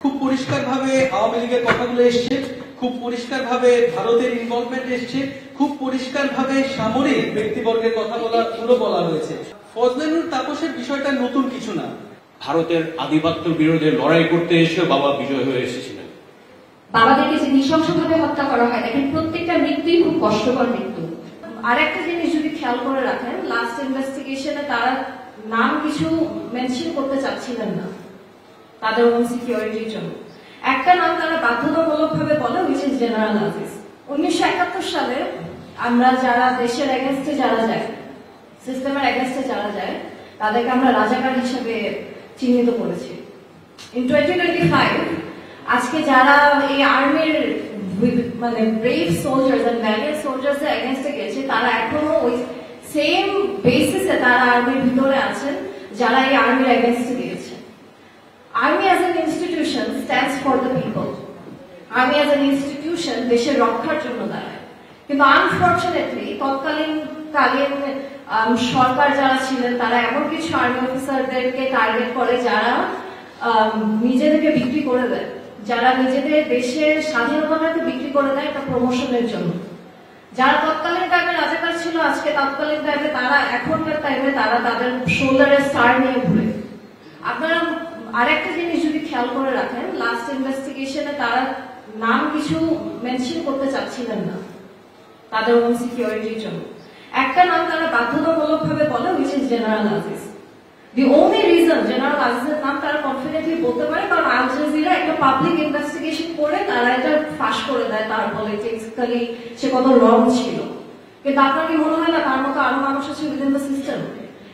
খুব পরিষ্কারভাবে আওয়ামী লীগের কথাগুলো এসছে, খুব পরিষ্কারভাবে ভারতের ইনভলভমেন্ট এসছে, খুব পরিষ্কারভাবে সামরিক ব্যক্তিবর্গের কথাগুলো বলা হয়েছে। ফজলেনুর তাপসের বিষয়টা নতুন কিছু না। ভারতের আধিপত্য বিরোধে লড়াই করতে এসে বাবা বিজয় হয়ে এসেছিলেন। বাবাদেরকে যে নৃশংসভাবে হত্যা করা হয়, দেখেন প্রত্যেকটা মৃত্যুই খুব কষ্টকর মৃত্যু। আর একটা জিনিস যদি খেয়াল করে রাখেন, লাস্ট ইনভেস্টিগেশনে তারা নাম কিছু মেনশন করতে চাচ্ছিলেন না তাদের ওন সিকিউরিটির জন্য। একটা নাম তারা বাধ্যতামূলক ভাবে বলে, উইচ ইজ জেনারেল আজিজ। 1971 সালে আমরা যারা দেশের এগেনস্টে যারা যায়, সিস্টেমের এগেনস্টে যারা যায়, তাদেরকে আমরা রাজাকার হিসেবে চিহ্নিত করেছি। ইন 2025 আজকে যারা এই আর্মির মানে brave soldiers and valiant soldiers এর এগেনস্টে গেছে, তারা এখনো ওই সেম বেসিসে তারা আর্মির ভিতরে আছেন যারা এই আর্মির এগেনস্টে গিয়েছে। Army as an institution stands for the people. Army as an institution দেশের রক্ষার জন্য দাঁড়ায়। কিন্তু আনফরচুনেটলি তৎকালীন সরকার যারা ছিলেন তারা এমন কিছু আর্মি অফিসারদেরকে টার্গেট করে যারা নিজেদেরকে বিক্রি করে দেয়, যারা নিজেদের দেশের স্বাধীনতাটাকে বিক্রি করে দেয় একটা প্রমোশনের জন্য। যারা তৎকালীন টাইমে রাজাকার ছিল, আজকে তৎকালীন টাইমে তারা এখনকার টাইমে তারা তাদের শোল্ডারে স্টার নিয়ে ঘুরে। আপনারা আরেকটা জিনিস যদি খেয়াল করে রাখেন, লাস্ট ইনভেস্টিগেশনে তারা নাম কিছু মেনশন করতে চাচ্ছিলেন না তাদের ওন সিকিউরিটির জন্য। একটা নাম তারা বাধ্যতামূলক ভাবে বলে, which is general Aziz. The only reason general আজিজের নাম তারা কনফিডেন্টলি বলতে পারে কারণ আল জাজিরা একটা পাবলিক ইনভেস্টিগেশন করে তারা এটা ফাঁস করে দেয় তার পলিটিক্যালি সে কত রং ছিল। কিন্তু আপনার কি মনে হয় না তার মতো আরো মানুষ আছে উইদিন দ্য সিস্টেম?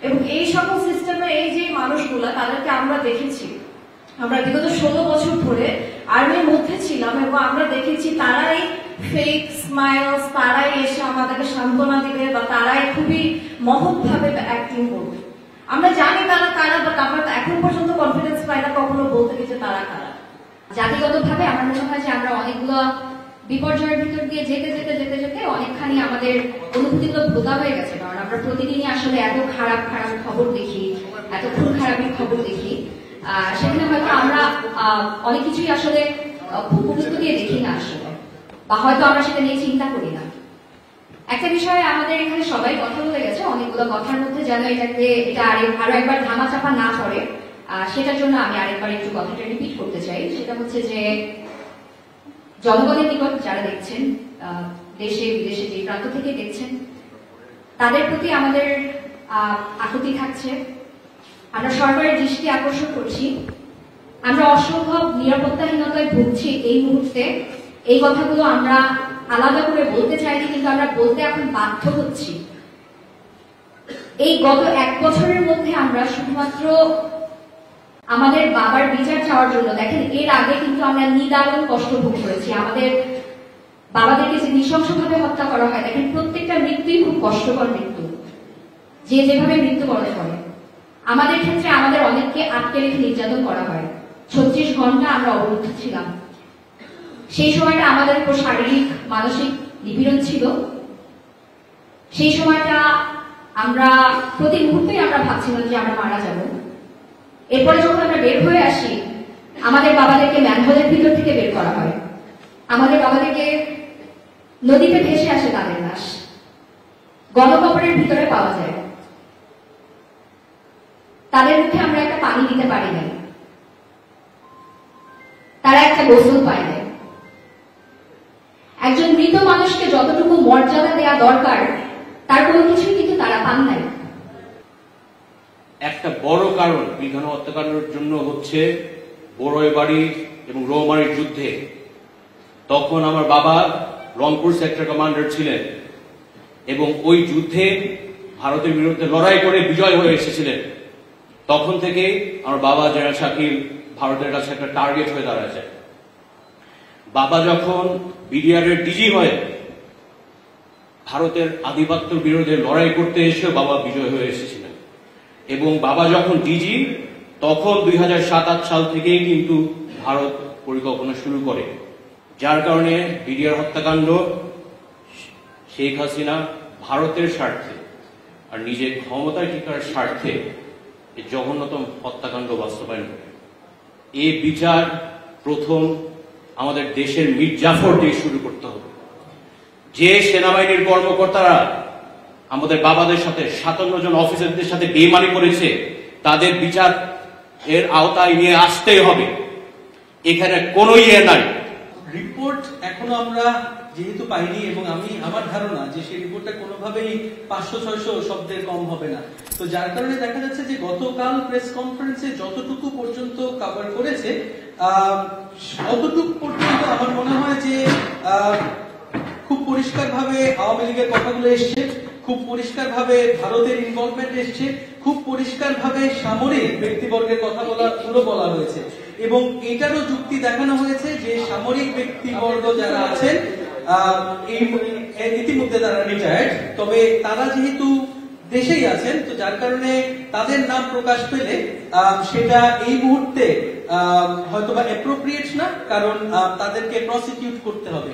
এবং এই সকল সিস্টেমে এই যে মানুষগুলা তাদেরকে আমরা দেখেছি, আমরা বিগত 16 বছর ধরে আর্মির মধ্যে ছিলাম এবং আমরা দেখেছি তারাই ফেক স্মাইলস, তারাই এসে আমাদেরকে সান্ত্বনা দিবে বা তারাই খুবই মহৎ ভাবে অ্যাক্টিং করবে। আমরা জানি তারা কারা, বাট আমরা এখন পর্যন্ত কনফিডেন্স পাই না কখনো বলতে যে তারা কারা। জাতিগত ভাবে আমার মনে হয় যে আমরা অনেকগুলো বিপর্যয়ের ভিতর দিয়ে যেতে যেতে যেতে যেতে অনেকখানি আমাদের অনুভূতিগুলো ভোতা হয়ে গেছে। কারণ আমরা প্রতিদিনই আসলে এত খারাপ খারাপ খবর দেখি, এত খুন খারাপের খবর দেখি, সেখানে হয়তো আমরা অনেক কিছুই আসলে খুব গুরুত্ব দিয়ে দেখি না আসলে, বা হয়তো আমরা সেটা নিয়ে চিন্তা করি না। একটা বিষয়ে আমাদের এখানে সবাই কথা বলে গেছে, অনেকগুলো কথার মধ্যে যেন এটা আরো একবার ধামাচাপা না পড়ে, সেটার জন্য আমি আরেকবার একটু কথাটা রিপিট করতে চাই। সেটা হচ্ছে যে জনগণের নিকট যারা দেখছেন, দেশে বিদেশে যে প্রান্ত থেকে দেখছেন, তাদের প্রতি আমাদের আকুতি থাকছে। আমরা সরকারের দৃষ্টি আকর্ষণ করছি, আমরা অসম্ভব নিরাপত্তাহীনতায় ভুগছি এই মুহূর্তে। এই কথাগুলো আমরা আলাদা করে বলতে চাইনি, কিন্তু আমরা বলতে এখন বাধ্য হচ্ছি। এই গত 1 বছরের মধ্যে আমরা শুধুমাত্র আমাদের বাবার বিচার চাওয়ার জন্য, দেখেন এর আগে কিন্তু আমরা নিদারুণ কষ্ট ভোগ করেছি। আমাদের বাবাদেরকে যে নৃশংসভাবে হত্যা করা হয়, দেখেন প্রত্যেকটা মৃত্যুই খুব কষ্টকর মৃত্যু, যে যেভাবে মৃত্যুবরণ করে। আমাদের ক্ষেত্রে আমাদের অনেককে আটকে রেখে নির্যাতন করা হয়। 36 ঘন্টা আমরা অবরুদ্ধ ছিলাম। সেই সময়টা আমাদের উপর শারীরিক মানসিক নিপীড়ন ছিল। সেই সময়টা আমরা প্রতি মুহূর্তেই আমরা ভাবছিলাম যে আমরা মারা যাব। এরপরে যখন আমরা বের হয়ে আসি, আমাদের বাবাদেরকে ম্যানহোলের ভিতর থেকে বের করা হয়, আমাদের বাবাদেরকে নদীতে ভেসে আসে তাদের লাশ, গণকবরের ভিতরে পাওয়া যায়। তাদের মুখে আমরা একটা পানি দিতে পারি না, তারা একটা গোসল পায় না। একজন মৃত মানুষকে যতটুকু মর্যাদা দেওয়া দরকার তার কোনো কিছুই কিন্তু তারা পান নাই। একটা বড় কারণ বিধান হত্যাকাণ্ডের জন্য হচ্ছে বড়ইবাড়ি এবং রৌমারীর যুদ্ধে। তখন আমার বাবা রংপুর সেক্টর কমান্ডার ছিলেন এবং ওই যুদ্ধে ভারতের বিরুদ্ধে লড়াই করে বিজয় হয়ে এসেছিলেন। তখন থেকে আমার বাবা জেনারেল শাকিল ভারতের কাছে একটা টার্গেট হয়ে দাঁড়ায়। বাবা যখন বিডিআর এর ডিজি হয়ে ভারতের আধিপত্য বিরোধে লড়াই করতে এসে বাবা বিজয় হয়ে এসেছিলেন এবং বাবা যখন ডিজি তখন 2007-08 সাল থেকেই কিন্তু ভারত পরিকল্পনা শুরু করে, যার কারণে বিডিআর হত্যাকাণ্ড শেখ হাসিনা ভারতের স্বার্থে আর নিজের ক্ষমতায় টিকার স্বার্থে জঘন্যতম হত্যাকাণ্ড বাস্তবায়ন করে। এই বিচার প্রথম আমাদের দেশের মীর জাফর দিয়ে শুরু করতে হবে। যে সেনাবাহিনীর কর্মকর্তারা আমাদের বাবাদের সাথে 57 জন অফিসারদের সাথে বেইমানি করেছে, তাদের বিচার এর আওতায় নিয়ে আসতেই হবে। এখানে কোনো নাই। রিপোর্ট এখনো আমরা যেহেতু পাইনি, এবং আমার ধারণা যে সেই রিপোর্টটা কোনোভাবেই 500-600 শব্দের কম হবে না। তো যার কারণে দেখা যাচ্ছে যে গতকাল প্রেস কনফারেন্সে যতটুকু পর্যন্ত কভার করেছে, অতটুকু পর্যন্ত আমার মনে হয় যে খুব পরিষ্কারভাবে আওয়ামী লীগের কথাগুলো এসছে, খুব পরিষ্কারভাবে ভারতের ইনভলভমেন্ট এসছে, খুব পরিষ্কারভাবে সামরিক ব্যক্তিবর্গের কথাগুলো বলা হয়েছে, এবং এটারও যুক্তি দেখানো হয়েছে যে সামরিক ব্যক্তিবর্গ যারা আছেন ইতিমধ্যে তারা রিটায়ার্ড, তবে তারা যেহেতু দেশেই আছেন, তো যার কারণে তাদের নাম প্রকাশ পেলে সেটা এই মুহূর্তে হয়তোবা অ্যাপ্রোপ্রিয়েট না, কারণ তাদেরকে প্রসিকিউট করতে হবে।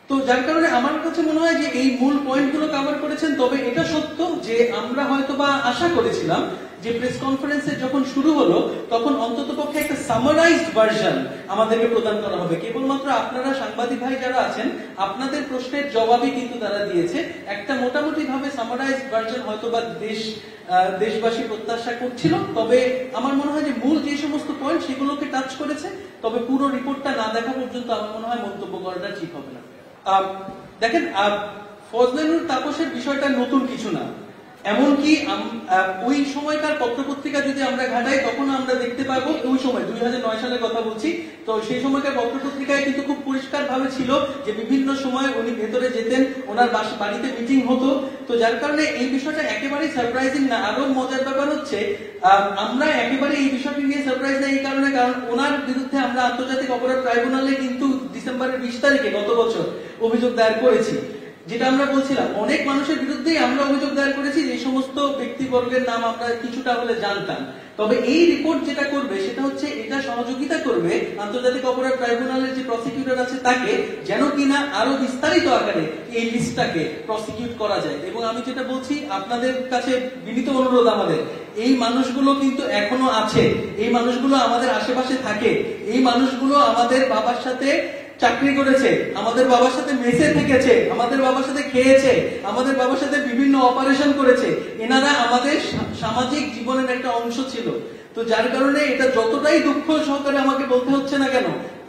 তো যার কারণে আমার কাছে মনে হয় যে এই মূল পয়েন্টগুলো কভার করেছেন। তবে এটা সত্য যে আমরা হয়তোবা আশা করেছিলাম যে প্রেস কনফারেন্সে যখন শুরু হলো তখন অন্ততপক্ষে একটা সামারাইজড ভার্সন আমাদেরকে প্রদান করা হবে। কেবলমাত্র আপনারা সাংবাদিক ভাই যারা আছেন, আপনাদের প্রশ্নের জবাবই কিন্তু তারা দিয়েছে। একটা মোটামুটি ভাবে সামারাইজড ভার্সন হয়তোবা দেশবাসী প্রত্যাশা করছিল। তবে আমার মনে হয় যে মূল যে সমস্ত পয়েন্ট সেগুলোকে টাচ করেছে। তবে পুরো রিপোর্টটা না দেখা পর্যন্ত আমার মনে হয় মন্তব্য করাটা ঠিক হবে না। দেখেন, ফজলেনুর তাপসের বিষয়টা নতুন কিছু না। এমনকি ওই সময়কার পত্রপত্রিকা যদি আমরা ঘাটাই, তখন আমরা দেখতে পাবো, ওই সময় 2009 সালের কথা বলছি, তো সেই সময়কার পত্রপত্রিকায় কিন্তু খুব পরিষ্কার ভাবে ছিল যে বিভিন্ন সময় উনি ভেতরে যেতেন, ওনার বাড়িতে মিটিং হতো। তো যার কারণে এই বিষয়টা একেবারেই সারপ্রাইজিং না। আরো মজার ব্যাপার হচ্ছে, আমরা একেবারে এই বিষয়টি নিয়ে সারপ্রাইজ না এই কারণে, কারণ ওনার বিরুদ্ধে আমরা আন্তর্জাতিক অপরাধ ট্রাইব্যুনালে কিন্তু ডিসেম্বরের 20 তারিখে গত বছর অভিযোগ দায়ের করেছি। যেটা আমরা বলছিলাম, অনেক মানুষের বিরুদ্ধেই আমরা অভিযোগ দায়ের করেছি, যে সমস্ত ব্যক্তিবর্গের নাম আমরা কিছুটা হলে জানতাম। তবে এই রিপোর্ট যেটা করবে সেটা হচ্ছে এটা সহযোগিতা করবে আন্তর্জাতিক অপরাধ ট্রাইব্যুনালের যে প্রসিকিউটর আছে তাকে, যেন কিনা আরো বিস্তারিত আকারে এই লিস্টটাকে প্রসিকিউট করা যায়। এবং আমি যেটা বলছি, আপনাদের কাছে বিনীত অনুরোধ আমাদের, এই মানুষগুলো কিন্তু এখনো আছে, এই মানুষগুলো আমাদের আশেপাশে থাকে, এই মানুষগুলো আমাদের বাবার সাথে চাকরি করেছে, আমাদের বাবার সাথে মেসে থেকেছে, আমাদের বাবার সাথে খেয়েছে, আমাদের বাবার সাথে বিভিন্ন অপারেশন করেছে। এনারা আমাদের সামাজিক জীবনের একটা অংশ ছিল। তো যার কারণে এটা যতটাই দুঃখ সহকারে আমাকে বলতে হচ্ছে না কেন,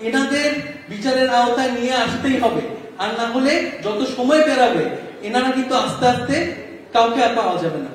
এনাদের বিচারের আওতায় নিয়ে আসতেই হবে। আর না হলে যত সময় পেরাবে, এনারা কিন্তু আস্তে আস্তে কাউকে আর পাওয়া যাবে না।